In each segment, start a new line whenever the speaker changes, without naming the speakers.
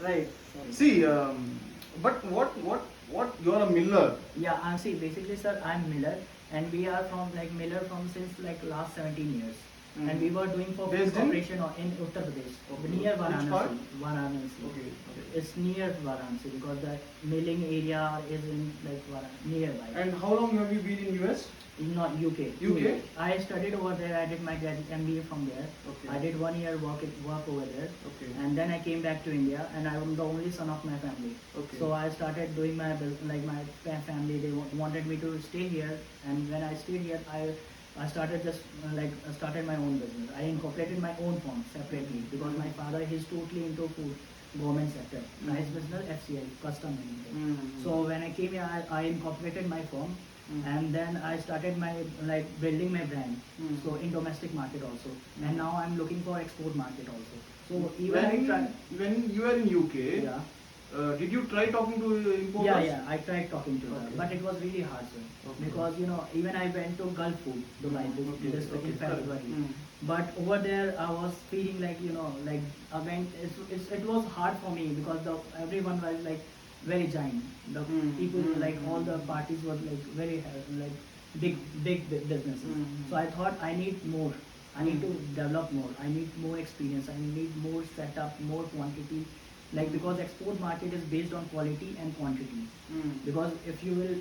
Right.
See, but what? You're a miller.
Yeah, see, basically, sir, I'm Miller, and we are from like Miller from since like last 17 years. And we were doing for
Based in?
corporation in Uttar Pradesh,
Okay.
near
Which part?
Varanasi. Varanasi.
Okay. Okay.
It's near Varanasi because the milling area is in like nearby.
And how long have you been in US?
In not UK.
UK?
I studied over there. I did my MBA from there.
Okay.
I did 1 year work over there.
Okay.
And then I came back to India, and I am the only son of my family.
Okay.
So I started doing my like my family. They wanted me to stay here, and when I stayed here, I started just started my own business. I incorporated my own firm separately because my father is totally into food, government sector, nice business, FCI, custom anything. So when I came here, I incorporated my firm. And then I started my building my brand, so in domestic market also, and now I'm looking for export market also. So even
when you were in UK,
yeah.
Did you try talking to importers?
Yeah, I tried talking to her, but it was really hard, sir.
Okay.
Because even I went to Gulf Food, Dubai, this in February. But over there, I was feeling again, it was hard for me because everyone was very giant. The people all the parties were very big businesses. So I thought I need more. I need to develop more. I need more experience. I need more setup, more quantity. Because export market is based on quality and quantity. Because if you will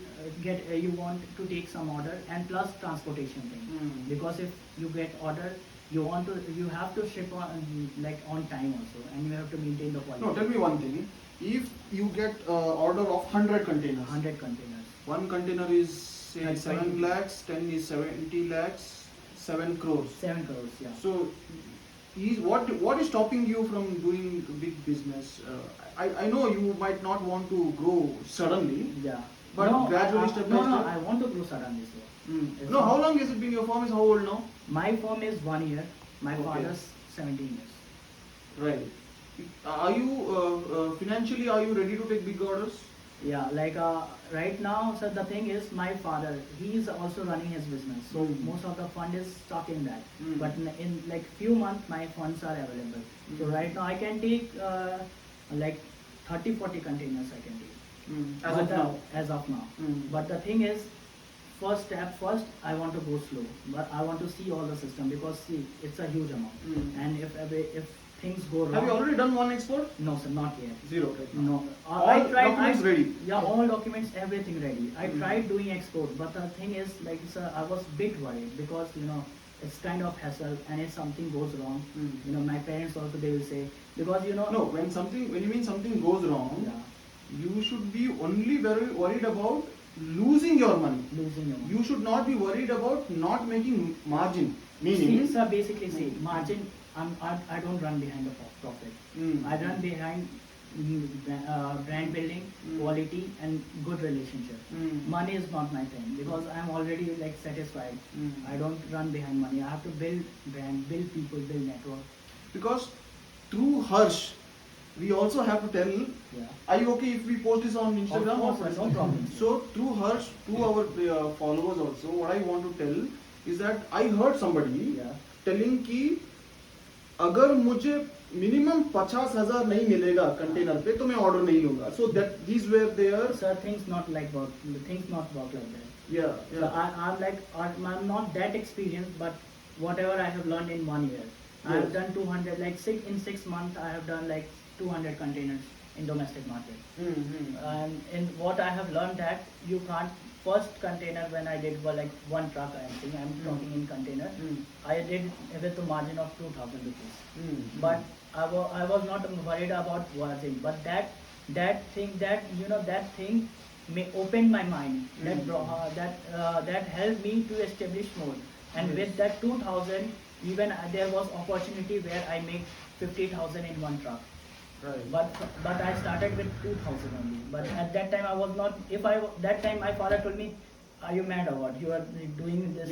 you want to take some order and plus transportation thing. Because if you get order, you have to ship on time also, and you have to maintain the quality.
No, tell me one thing. If you get order of 100 containers.
100 containers.
One container is say 7 lakhs, 10 is 70 lakhs, 7 crores.
7 crores, yeah.
So, what is stopping you from doing big business? I know you might not want to grow suddenly.
Yeah.
But gradually, step by step.
No, I want to grow suddenly, sir.
No, how long has it been? Your firm is how old now?
My firm is 1 year. My father's 17 years.
Right. Are you financially? Are you ready to take big orders?
Yeah, right now, sir, the thing is, my father, he is also running his business. So most of the fund is stuck in that. But in few months, my funds are available. So right now, I can take 30-40 containers. I can take. As of now. But the thing is, first, I want to go slow. But I want to see all the system because see, it's a huge amount. And if things go wrong.
Have you already done one export?
No, sir, not yet.
Zero.
No.
All documents ready?
Yeah, all documents, everything ready. I tried doing export, but the thing is, sir, I was a bit worried because, it's kind of hassle, and if something goes wrong, my parents also, they will say, because,
No, when you mean something goes wrong,
yeah.
You should be only very worried about losing your money. You should not be worried about not making margin. Meaning,
sir, basically say, margin, I don't run behind the profit. I run behind brand building, quality, and good relationship. Money is not my thing because I'm already satisfied. I don't run behind money. I have to build brand, build people, build network.
Because through Harsh, we also have to tell.
Yeah.
Are you okay if we post this on Instagram?
Of course, no problem.
So through Harsh, to our followers also, what I want to tell is that I heard somebody telling कि अगर मुझे minimum 50,000 नहीं मिलेगा container पे तो मैं order नहीं लूंगा. So that these were there.
Sir, things not work like that.
Yeah.
So I'm not that experienced, but whatever I have learned in 1 year, I have done 200 in 6 months. I have done 200 containers in domestic market. And in what I have learned that you can't. First container when I did was one truck. I'm talking in container. I did with a margin of 2,000 rupees. But I was not worried about margin. But that thing may open my mind. That helped me to establish more. And with that 2,000, even there was opportunity where I make 50,000 in one truck.
Right.
But I started with 2,000 only. But at that time I was not. That time my father told me, "Are you mad or what? You are doing this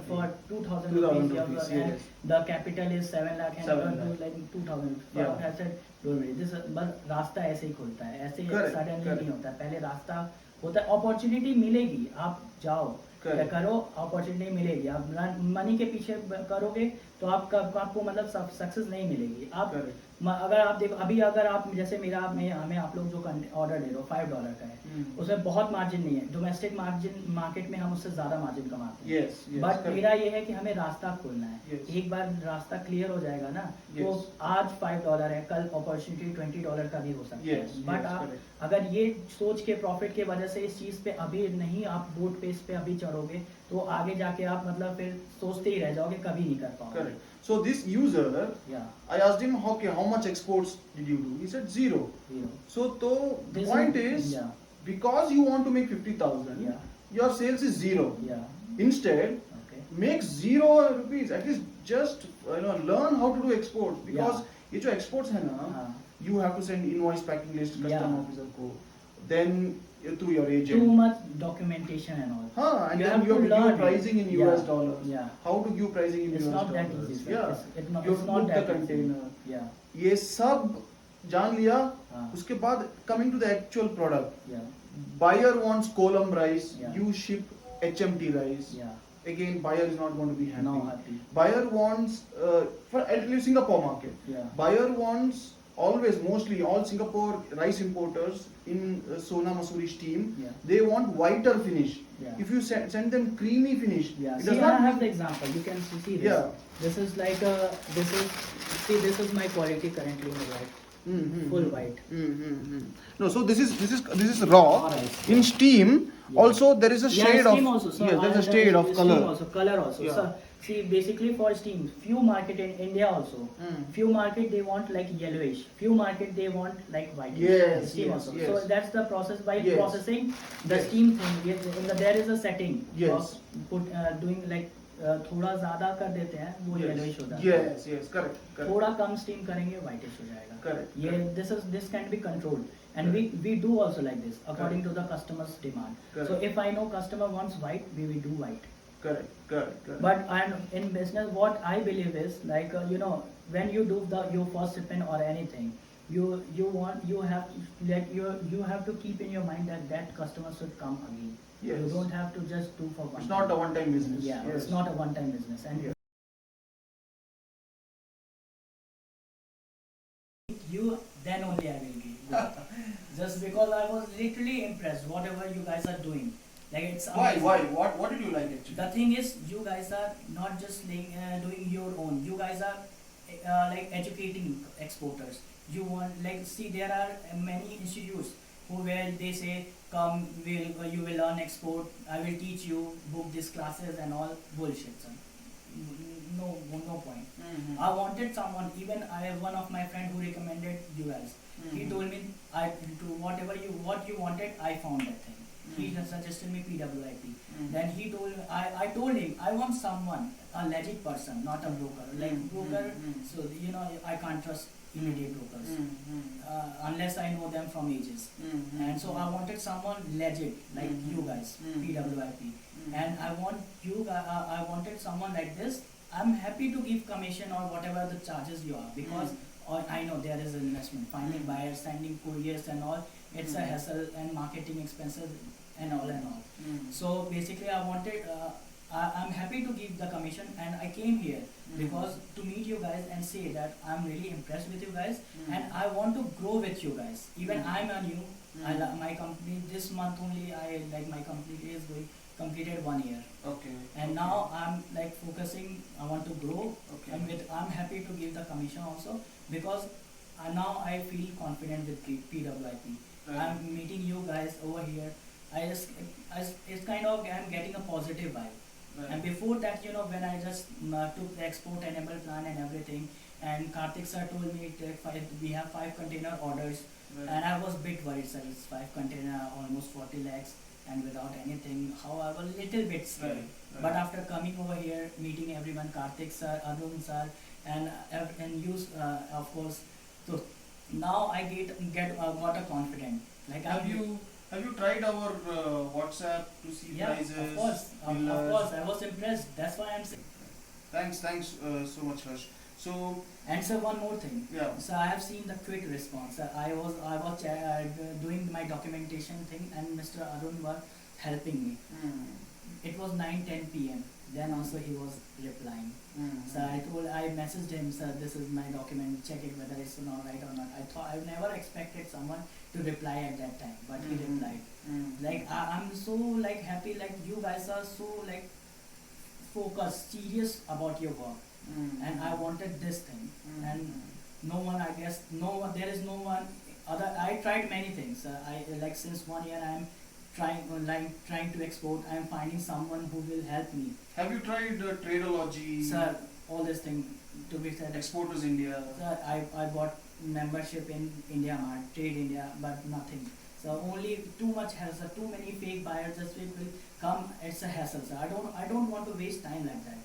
for 2,000 rupees.
Yes.
The capital is 7 lakh and you are doing 2,000."
Yeah.
I said, बस रास्ता ऐसे ही खुलता है, ऐसे
Correct,
suddenly
correct.
नहीं होता है, पहले रास्ता होता है, अपॉर्चुनिटी मिलेगी, आप जाओ
Correct.
करो, अपॉर्चुनिटी मिलेगी, आप मनी के पीछे करोगे तो आपको मतलब सक्सेस नहीं मिलेगी। आप
Correct.
अगर आप देखो अभी, अगर आप जैसे मेरा हमें आप लोग जो ऑर्डर दे रहे हो $5 का है, उसमें बहुत मार्जिन नहीं है, डोमेस्टिक मार्जिन मार्केट में हम उससे ज़्यादा मार्जिन कमाते हैं।
Yes, yes,
but
correct.
मेरा ये है कि हमें रास्ता खोलना है।
Yes.
एक बार रास्ता क्लियर हो जाएगा ना,
Yes.
तो आज $5 है, कल अपॉर्चुनिटी $20 का भी हो सकता
Yes,
है। बट
yes,
आप
correct.
अगर ये सोच के प्रॉफिट के वजह से इस चीज़ पे अभी नहीं आप बूट पे इस पे अभी चढ़ोगे, तो आगे जाके आप मतलब फिर सोचते ही रह जाओगे, कभी नहीं कर पाओगे।
Correct. So this user,
Yeah.
I asked him, okay, how much exports did you do? He said 0.
Zero.
So the
This
point
is-
is,
yeah.
because you want to make 50,000,
Yeah.
your sales is 0.
Yeah.
Instead,
Okay.
make 0 rupees. At least just learn how to do exports, because ये जो exports है ना,
हाँ.
you have to send invoice packing list custom
Yeah.
officer को, then to your
Too
agent.
much documentation and all.
हाँ, and
You
then
have
you
to
have to
learn
give
it.
pricing in
Yeah.
US dollars.
Yeah.
How to give pricing in
It's
US
not that
dollars.
easy, sir.
Yeah.
It's not,
You
it's
have to
not
book the
that easy.
container.
Yeah.
ये सब जान लिया,
हाँ.
उसके बाद coming to the actual product.
Yeah.
Buyer wants column rice,
Yeah.
you ship HMT rice.
Yeah.
Again, buyer is not going to be happy.
No happy.
Buyer wants, for at least Singapore market,
Yeah.
buyer wants always, mostly all Singapore rice importers in Sona Masuri steam,
Yeah.
they want whiter finish.
Yeah.
If you send them creamy finish,
Yeah.
it
See,
does
I
not
have the
mean-
example. You can see this.
Yeah.
This is like a. This is my quality currently in the white.
Mm-hmm.
Full white.
Mm-hmm. No, so this is raw.
Alright.
In steam,
Yeah.
also there is a shade
Yeah, steam
of
also. So
yes, there's a
there
shade
is
of
steam
color.
Also, color also.
Yeah.
So, see, basically for steam, few market in India also. Few market they want like yellowish. Few market they want like white.
Yes,
Steam
yes,
also.
yes.
So that's the process by
Yes.
processing the
Yes.
steam thing. There is a setting.
Yes.
Of doing like थोड़ा ज्यादा कर देते हैं वो yellowish हो जाता है.
Yes, yes, correct, correct.
थोड़ा कम स्टीम करेंगे whitish हो जाएगा.
Correct,
ये
correct.
this can be controlled, and we do also like this according to the customer's demand.
Correct.
So if I know customer wants white, we will do white.
Correct, correct, correct.
But and in business, what I believe is like when you do your first shipment or anything, you have to keep in your mind that customer should come again.
Yes.
You don't have to just do for one.
It's not a one-time business.
Yeah,
Yes.
it's not a one-time business, and
Yeah.
you then only I will give. Just because I was literally impressed whatever you guys are doing. Like it's
Why?
amazing.
Why? What did you like actually?
The thing is, you guys are not just doing your own. You guys are like educating exporters. You want like see there are many institutes where they say come you will learn export. I will teach you, book these classes and all bullshit. Son. No point.
Mm-hmm.
I wanted someone. Even I have one of my friend who recommended you guys. He
Mhm.
told me what you wanted. I found that thing. He
Mhm.
suggested me PWIP.
Mhm.
Then he told I told him I want someone, a legit person, not a broker. Like
Mhm.
broker,
Mhm.
so I can't trust immediate brokers
Mm-hmm.
unless I know them from ages.
Mm-hmm.
And so I wanted someone legit like
Mhm.
you guys,
Mhm.
PWIP.
Mhm.
And I wanted someone like this. I'm happy to give commission or whatever the charges you are because I know there is an investment. Finding
Mhm.
buyers, sending couriers and all, it's a
Mhm.
hassle and marketing expenses and all and all.
Mm-hmm.
So basically I wanted, I'm happy to give the commission and I came here because to meet you guys and say that I'm really impressed with you guys and I want to grow with you guys. Even I'm a new, my company this month only my company is going completed 1 year.
Okay.
And now I'm like focusing, I want to grow
Okay.
and I'm happy to give the commission also because now I feel confident with PWIP.
Right.
I'm meeting you guys over here. It's kind of I'm getting a positive vibe.
Right.
And before that, when I just took the export enable plan and everything, and Karthik sir told me we have 5 container orders,
Right.
and I was a bit worried, sir. It's 5 container, almost 40 lakhs, and without anything, how I was a little bit scared.
Right, right.
But after coming over here, meeting everyone, Karthik sir, Arun sir, and you, of course, so now I got a confidence. Like
Have you tried our WhatsApp to see
yeah,
prices?
of course, I was impressed. That's why I'm saying.
Thanks so much, Harsh. So
And sir, one more thing.
yeah.
So I have seen the quick response. I was doing my documentation thing, and Mr. Arun was helping me. It was 9:10 p.m. Then also he was replying. So I messaged him, sir, this is my document, check it whether it's not right or not. I never expected someone to reply at that time, but he replied. Like I'm so like happy, like you guys are so like focused, serious about your work. And I wanted this thing. And no one, I guess, there is no one other. I tried many things. I like since 1 year I'm trying to export. I'm finding someone who will help me.
Have you tried Tradeology?
Sir, all this thing to be said.
Exporters India.
Sir, I bought membership in India Mart, Trade India, but nothing. So only too much hassle, too many fake buyers. Just it will come. It's a hassle, sir. I don't want to waste time like that.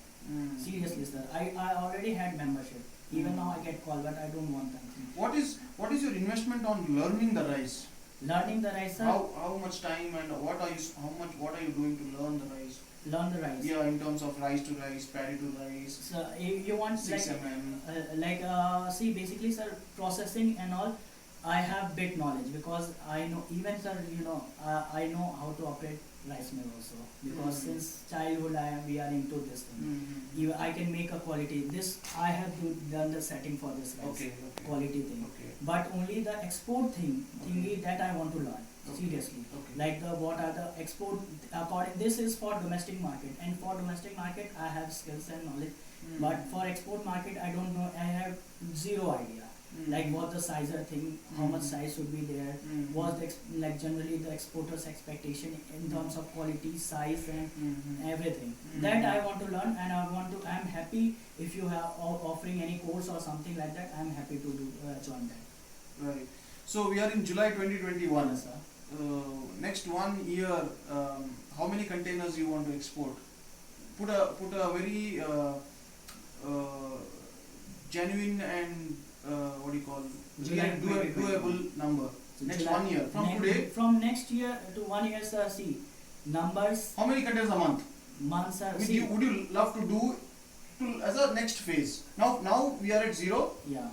Seriously, sir. I already had membership. Even now I get call, but I don't want that.
What is your investment on learning the rice?
Learning the rice, sir.
How much time and what are you doing to learn the rice?
Learn the rice.
Yeah, in terms of rice to rice, paddy to rice.
So you want
6
like
mm.
see basically, sir, processing and all. I have bit knowledge because I know, even sir, I know how to operate rice mill also, because since childhood we are into this thing. Even I can make a quality. This I have done the setting for this rice.
Okay.
Quality thing.
Okay.
But only the export thingy that I want to learn. Seriously.
Okay.
Like what are the export according, this is for domestic market, and for domestic market I have skills and knowledge. But for export market I don't know, I have zero idea. Like what the size thing, how much size should be there, was like generally the exporter's expectation in terms of quality, size and everything. That I want to learn, and I'm happy if you have offering any course or something like that. I'm happy to join that.
Right. So we are in July 2021.
Yes, sir.
Next 1 year, how many containers you want to export? Put a very genuine and what do you call doable number.
So
Next
July,
1 year from today.
From next year to 1 year, sir. See, numbers.
How many containers a month?
Months, sir.
Would you love to do as a next phase? Now we are at 0.
Yeah.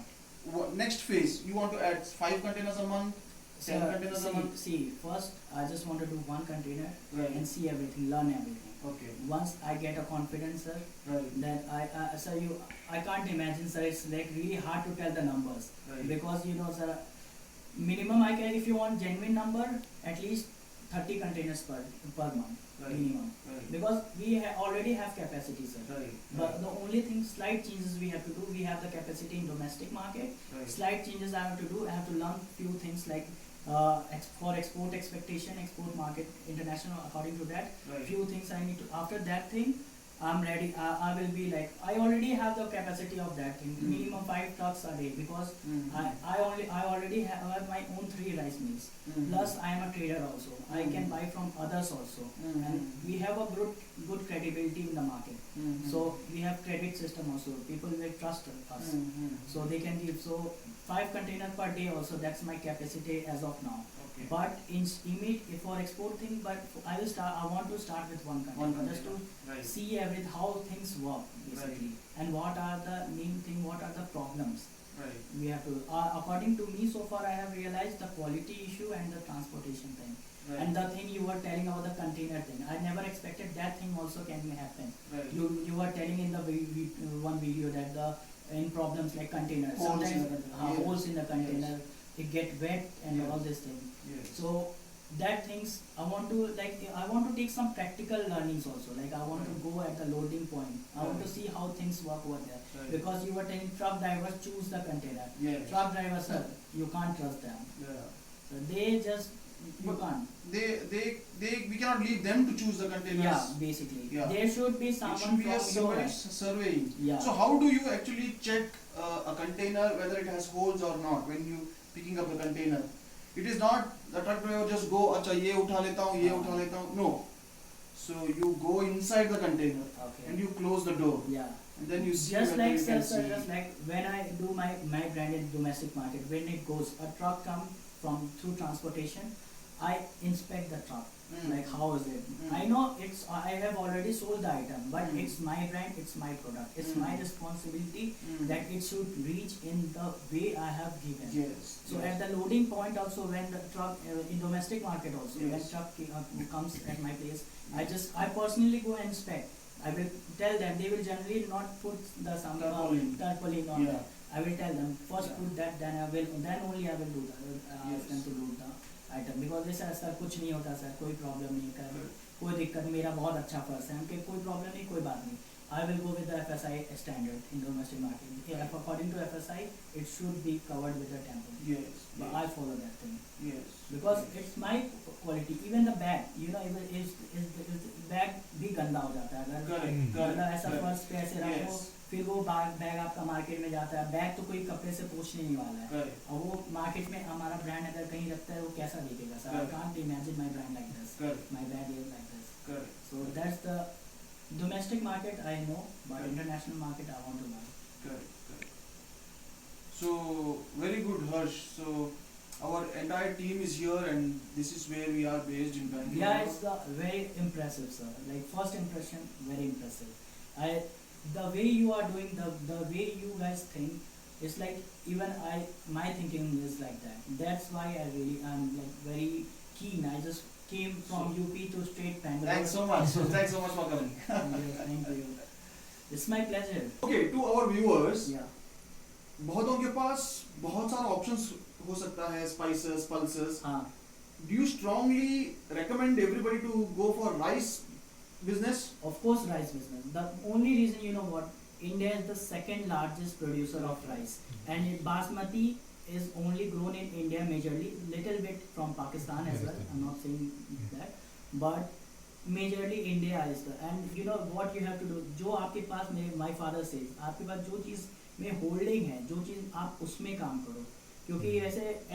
Next phase, you want to add 5 containers a month, 10 containers a month.
See, first I just want to do 1 container
Right.
and see everything, learn everything.
Okay.
Once I get a confidence, sir,
Right.
then I can't imagine, sir. It's like really hard to tell the numbers.
Right.
Because sir, minimum I can, if you want genuine number, at least 30 containers per month.
Right.
Minimum.
Right.
Because we already have capacity, sir.
Right.
But the only thing, slight changes we have to do. We have the capacity in domestic market.
Right.
Slight changes I have to do. I have to learn few things like for export expectation, export market, international. According to that,
Right.
few things I need to. After that thing, I'm ready. I will be like, I already have the capacity of that thing. Minimum 5 trucks a day, because I already have my own 3 rice mills. Plus I am a trader also. I can buy from others also, and we have a good credibility in the market. So we have credit system also. People will trust us, so they can give. So 5 containers per day also. That's my capacity as of now.
Okay.
But for export thing, but I want to start with 1 container, just to
Right.
see how things work basically, and what are the main thing, what are the problems.
Right.
We have to, according to me, so far I have realized the quality issue and the transportation thing.
Right.
And the thing you were telling about the container thing, I never expected that thing also can happen.
Right.
You were telling in the one video that the in problems like containers,
Holes in the
sometimes
container. Yes.
holes in the container,
Yes.
it get wet and
Yes.
all this thing.
Yes.
So that things I want to take some practical learnings also. Like I want to go at the loading point. I want to see how things work over there.
Right.
Because you were telling truck drivers choose the container.
Yes.
Truck drivers, sir, you can't trust them.
Yeah.
So they just you
But
can't.
We cannot leave them to choose the containers.
Yeah, basically.
Yeah.
There should be
It
someone
should be a
from your end.
surveying.
Yeah.
So how do you actually check a container whether it has holes or not when you picking up the container? It is not the truck driver just go, acha ye utha leta hu, ye utha leta hu. No. So you go inside the container
Okay.
and you close the door.
Yeah.
And then you see
Just
whether
like
you
sir,
can
sir,
see.
just like when I do my brand in domestic market, when it goes, a truck come from through transportation, I inspect the truck.
Mm.
Like how is it?
Mm.
I know I have already sold the item, but
Mm.
it's my brand, it's my product, it's
Mm.
my responsibility
Mm.
that it should reach in the way I have given.
Yes.
So
yes.
at the loading point also, when the truck in domestic market also, when
Yes.
truck comes at my place, I personally go and inspect. I will tell them, they will generally not put the tarpaulin on
Yeah.
that. I will tell them first
Yeah.
put that, then only I will do that. Ask them to load the item, because they say sir कुछ नहीं होता sir, कोई problem नहीं कर, कोई दिक्कत, मेरा बहुत अच्छा पर्स है, हमके कोई प्रॉब्लम नहीं, कोई बात नहीं. I will go with the FSI standard in domestic market. If according to FSI, it should be covered with the tempo.
Yes.
But I follow that thing
Yes.
because it's my quality. Even the bag, you know, even is bag भी गंदा हो जाता है अगर
Correct.
मतलब ऐसा
Correct.
Purse पे ऐसे रखो,
Yes.
फिर वो बैग आपका मार्केट में जाता है. बैग तो कोई कपड़े से पोंछने नहीं वाला है,
Correct.
और वो मार्केट में हमारा ब्रांड अगर कहीं रखता है वो कैसा दिखेगा sir. I
Correct.
can't imagine my brand like this.
Correct.
My bag is like this.
Correct.
So that's the domestic market I know, but
Correct.
international market I want to learn.
Correct. Correct. So very good, Harsh. So our entire team is here, and this is where we are based in Bangalore.
Yeah, it's very impressive, sir. Like first impression, very impressive. The way you are doing, the way you guys think, it's like even my thinking is like that. That's why I'm like very keen. I just came from UP to straight Bangalore.
Thanks so much. Thanks so much for coming.
Yeah, thank you. It's my pleasure.
Okay, to our viewers,
Yeah.
बहुतों के पास बहुत सारा options हो सकता है, spices, pulses. Do you strongly recommend everybody to go for rice business?
Of course, rice business. The only reason, you know what, India is the second largest producer of rice, and basmati is only grown in India majorly, little bit from Pakistan as well. I'm not saying that, but majorly India is the. And you know what you have to do. जो आपके पास my father says, आपके पास जो चीज़ में holding है, जो चीज़ आप उसमें काम करो, क्योंकि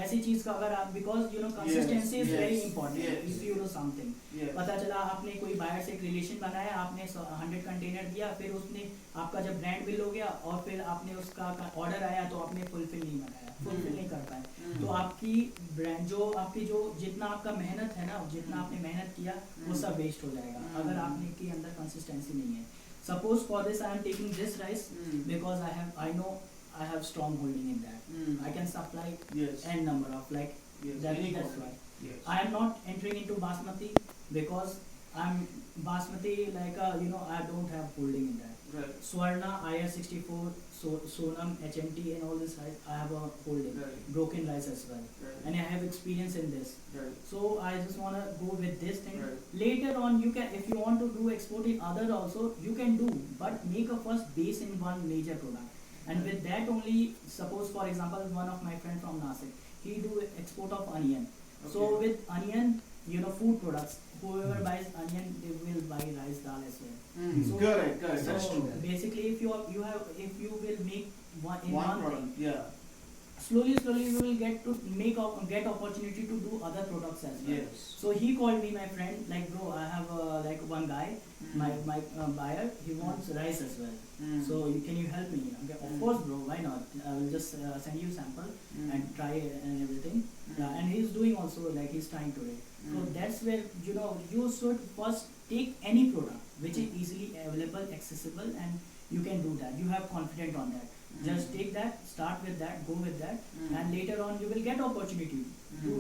ऐसी चीज़ का अगर आप, because you know consistency is very important. If you do something, पता चला आपने कोई बायर से एक रिलेशन बनाया, आपने 100 कंटेनर दिया, फिर उसने आपका जब ब्रांड बिल हो गया और फिर आपने उसका ऑर्डर आया तो आपने फुलफिल नहीं कर पाए, तो आपकी ब्रांड जो जितना आपका मेहनत है ना, जितना आपने मेहनत किया वो सब वेस्ट हो जाएगा अगर आपने के अंदर कंसिस्टेंसी नहीं है. Suppose for this I am taking this rice because I know I have strong holding in that. I can supply n number of that's why. I am not entering into basmati because I'm basmati I don't have holding in that.
Right.
Swarna, IR64, Sonam, HMT and all this rice I have a holding.
Right.
Broken rice as well.
Right.
And I have experience in this.
Right.
So I just wanna go with this thing.
Right.
Later on you can, if you want to do export in other also, you can do, but make a first base in one major product. And with that only, suppose for example one of my friend from Nasik, he do export of onion. So
Okay.
with onion, you know, food products, whoever buys onion, they will buy rice dal as well. So-
Correct.
So
That's true.
basically, if you will make one
One
thing,
product. Yeah.
slowly you will get opportunity to do other products as well.
Yes.
So he called me, my friend, like bro, I have one guy, my buyer, he wants rice as well. So can you help me? Okay, of course bro, why not? I will just send you sample and try it and everything. And he's doing also, like he's trying today. So that's where, you know, you should first take any product which is easily available, accessible, and you can do that. You have confidence on that. Just take that, start with that, go with that, and later on you will get opportunity to do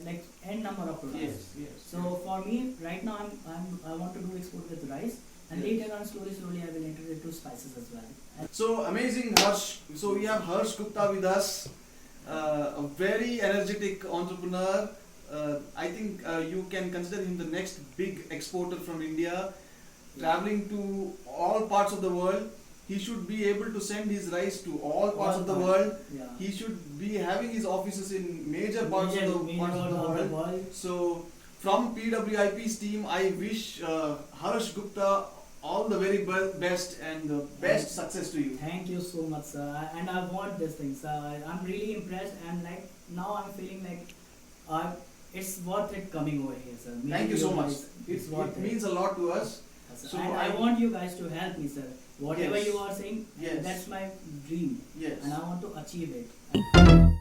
like n number of products.
Yes.
So for me right now I want to do export with rice, and
Yes.
later on slowly I will enter into spices as well.
So amazing, Harsh. So we have Harsh Gupta with us, a very energetic entrepreneur. I think you can consider him the next big exporter from India, traveling to all parts of the world. He should be able to send his rice to all parts of the world.
Yeah.
He should be having his offices in major parts of the world. So from PWIP's team, I wish Harsh Gupta all the very best and the best success to you.
Thank you so much, sir. And I want this thing, sir. I'm really impressed, and like now I'm feeling like it's worth it coming over here, sir.
Thank you so much.
It's worth
It means a lot to us.
So and I want you guys to help me, sir. Whatever
Yes.
you are saying,
Yes.
that's my dream.
Yes.
And I want to achieve it.